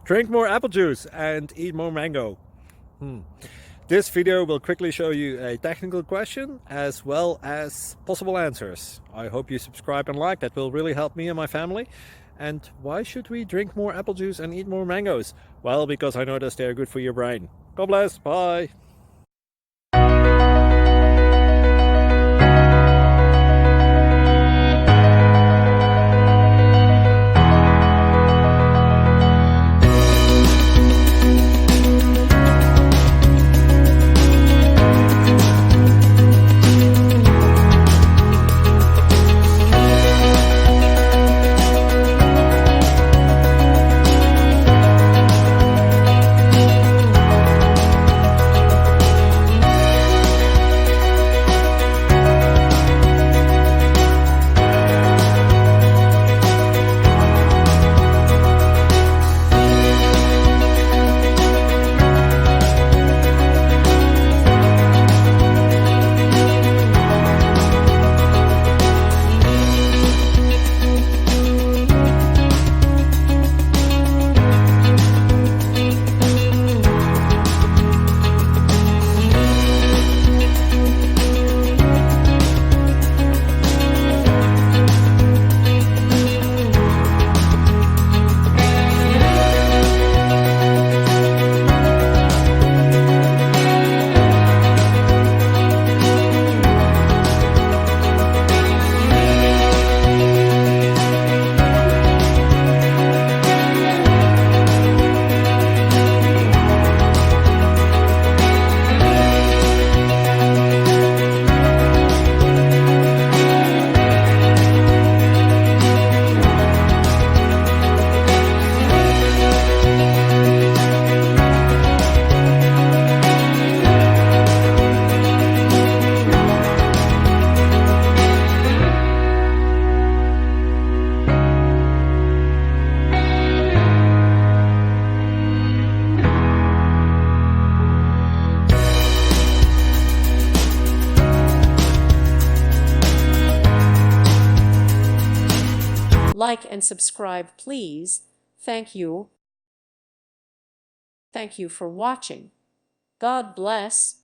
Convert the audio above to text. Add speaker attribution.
Speaker 1: Drink more apple juice and eat more mango. This video will quickly show you a technical question as well as possible answers. I hope you subscribe and like, that will really help me and my family. And why should we drink more apple juice and eat more mangoes? Well, because I noticed they're good for your brain. God bless, bye!
Speaker 2: Like and subscribe, please. Thank you. Thank you for watching. God bless.